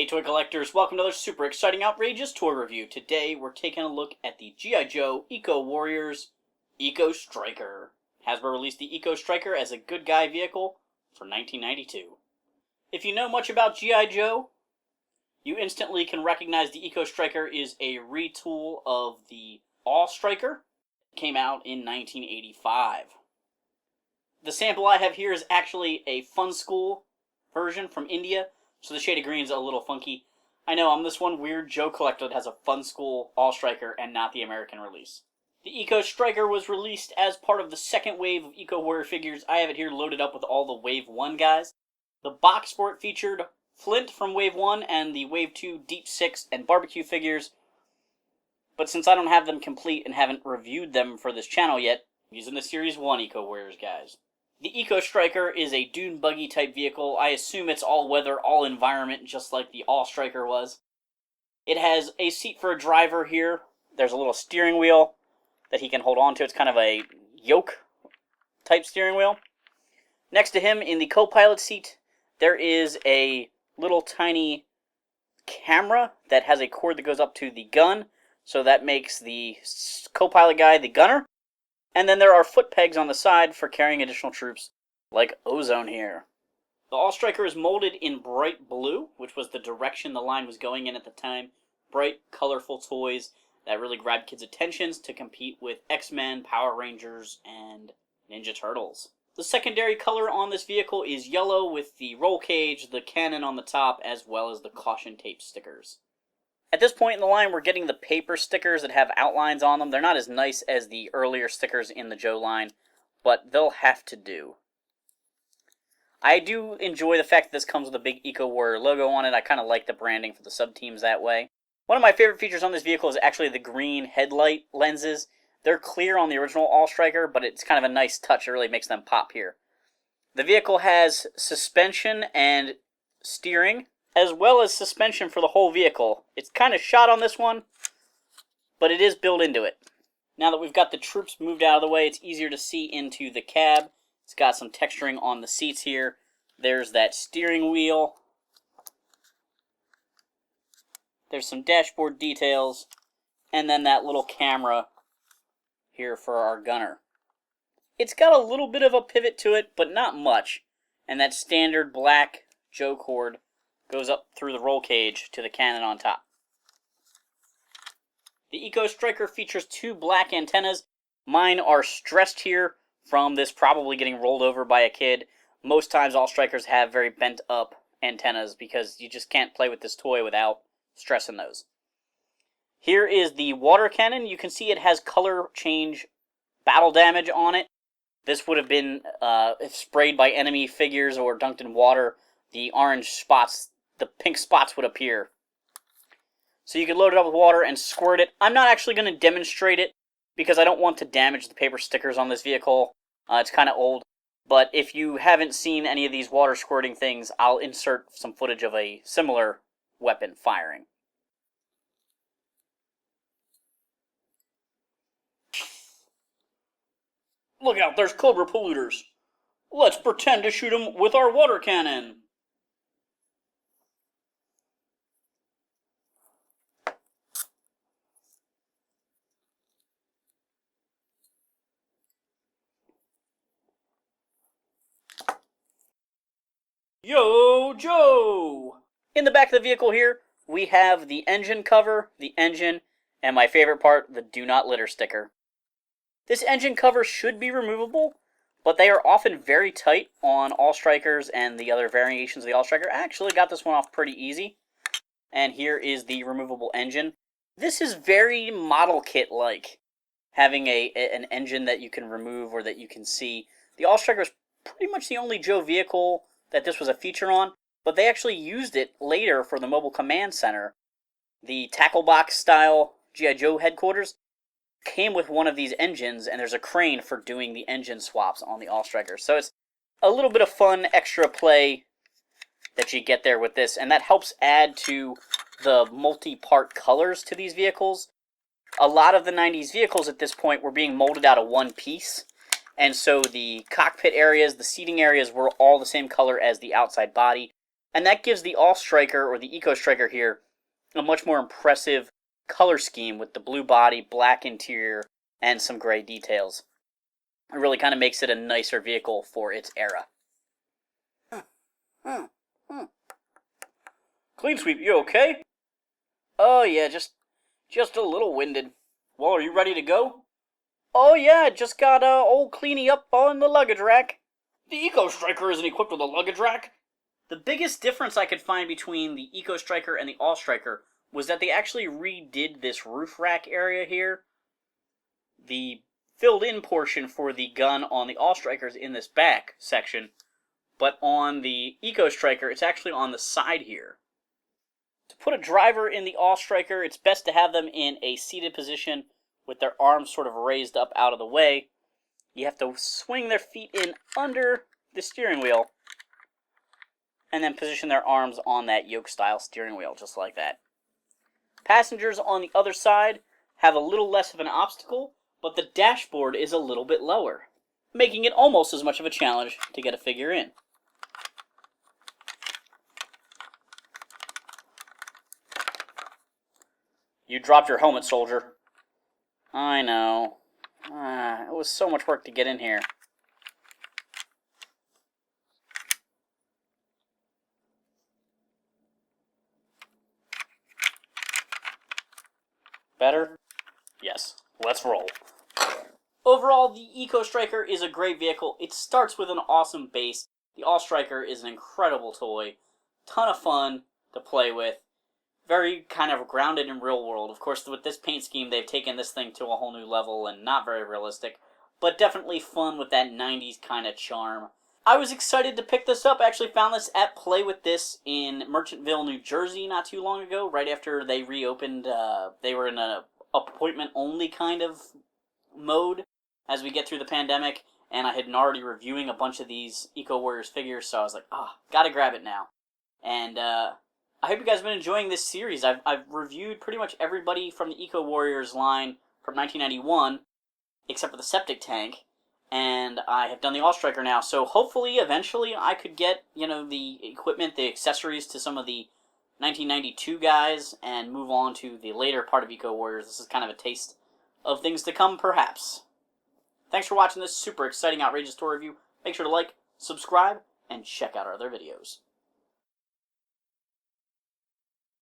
Hey toy collectors, welcome to another super exciting outrageous toy review. Today we're taking a look at the G.I. Joe Eco Warriors Eco Striker. Hasbro released the Eco Striker as a good guy vehicle for 1992. If you know much about G.I. Joe, you instantly can recognize the Eco Striker is a retool of the All Striker. It came out in 1985. The sample I have here is actually a Fun School version from India, so the shade of green is a little funky. I know, I'm this one weird Joe collector that has a Fun School All Striker and not the American release. The Eco Striker was released as part of the second wave of Eco Warrior figures. I have it here loaded up with all the Wave 1 guys. The box for it featured Flint from Wave 1 and the Wave 2 Deep 6 and Barbecue figures. But since I don't have them complete and haven't reviewed them for this channel yet, I'm using the Series 1 Eco Warriors guys. The Eco Striker is a dune buggy type vehicle. I assume it's all weather, all environment, just like the All Striker was. It has a seat for a driver here. There's a little steering wheel that he can hold on to. It's kind of a yoke type steering wheel. Next to him in the co-pilot seat, there is a little tiny camera that has a cord that goes up to the gun. So that makes the co-pilot guy the gunner. And then there are foot pegs on the side for carrying additional troops, like Ozone here. The All Striker is molded in bright blue, which was the direction the line was going in at the time. Bright, colorful toys that really grabbed kids' attentions to compete with X-Men, Power Rangers, and Ninja Turtles. The secondary color on this vehicle is yellow with the roll cage, the cannon on the top, as well as the caution tape stickers. At this point in the line, we're getting the paper stickers that have outlines on them. They're not as nice as the earlier stickers in the Joe line, but they'll have to do. I do enjoy the fact that this comes with a big Eco Warrior logo on it. I kind of like the branding for the sub-teams that way. One of my favorite features on this vehicle is actually the green headlight lenses. They're clear on the original All Striker, but it's kind of a nice touch. It really makes them pop here. The vehicle has suspension and steering, as well as suspension for the whole vehicle. It's kind of shot on this one, but it is built into it. Now that we've got the troops moved out of the way, it's easier to see into the cab. It's got some texturing on the seats here. There's that steering wheel. There's some dashboard details. And then that little camera here for our gunner. It's got a little bit of a pivot to it, but not much. And that standard black Joe cord goes up through the roll cage to the cannon on top. The Eco Striker features two black antennas. Mine are stressed here from this probably getting rolled over by a kid. Most times All Strikers have very bent up antennas because you just can't play with this toy without stressing those. Here is the water cannon. You can see it has color change battle damage on it. This would have been if sprayed by enemy figures or dunked in water. The orange spots, the pink spots would appear. So you can load it up with water and squirt it. I'm not actually going to demonstrate it because I don't want to damage the paper stickers on this vehicle. It's kind of old. But if you haven't seen any of these water squirting things, I'll insert some footage of a similar weapon firing. Look out, there's Cobra polluters. Let's pretend to shoot them with our water cannon. Yo, Joe! In the back of the vehicle here, we have the engine cover, the engine, and my favorite part, the Do Not Litter sticker. This engine cover should be removable, but they are often very tight on All Strikers and the other variations of the All Striker. I actually got this one off pretty easy. And here is the removable engine. This is very model kit-like, having an engine that you can remove or that you can see. The All Striker is pretty much the only Joe vehicle that this was a feature on, but they actually used it later for the Mobile Command Center. The tackle box style G.I. Joe headquarters came with one of these engines, and there's a crane for doing the engine swaps on the All Striker. So it's a little bit of fun extra play that you get there with this, and that helps add to the multi-part colors to these vehicles. A lot of the 90s vehicles at this point were being molded out of one piece, and so the cockpit areas, the seating areas were all the same color as the outside body. And that gives the All Striker, or the Eco Striker here, a much more impressive color scheme with the blue body, black interior, and some gray details. It really kind of makes it a nicer vehicle for its era. Clean Sweep, you okay? Oh yeah, just a little winded. Well, are you ready to go? Oh yeah, just got old Cleany up on the luggage rack. The Eco Striker isn't equipped with a luggage rack. The biggest difference I could find between the Eco Striker and the All Striker was that they actually redid this roof rack area here. The filled-in portion for the gun on the All Striker is in this back section, but on the Eco Striker, it's actually on the side here. To put a driver in the All Striker, it's best to have them in a seated position with their arms sort of raised up out of the way. You have to swing their feet in under the steering wheel and then position their arms on that yoke-style steering wheel, just like that. Passengers on the other side have a little less of an obstacle, but the dashboard is a little bit lower, making it almost as much of a challenge to get a figure in. You dropped your helmet, soldier. I know. It was so much work to get in here. Better? Yes. Let's roll. Overall, the Eco Striker is a great vehicle. It starts with an awesome base. The All Striker is an incredible toy. Ton of fun to play with. Very kind of grounded in real world. Of course, with this paint scheme, they've taken this thing to a whole new level and not very realistic, but definitely fun with that 90s kind of charm. I was excited to pick this up. I actually found this at Play With This in Merchantville, New Jersey not too long ago, right after they reopened. They were in a appointment-only kind of mode as we get through the pandemic, and I had been already reviewing a bunch of these Eco Warriors figures, so I was like, gotta grab it now. And I hope you guys have been enjoying this series. I've reviewed pretty much everybody from the Eco Warriors line from 1991, except for the septic tank, and I have done the All Striker now, so hopefully, eventually, I could get, the equipment, the accessories to some of the 1992 guys, and move on to the later part of Eco Warriors. This is kind of a taste of things to come, perhaps. Thanks for watching this super exciting, outrageous toy review. Make sure to like, subscribe, and check out our other videos.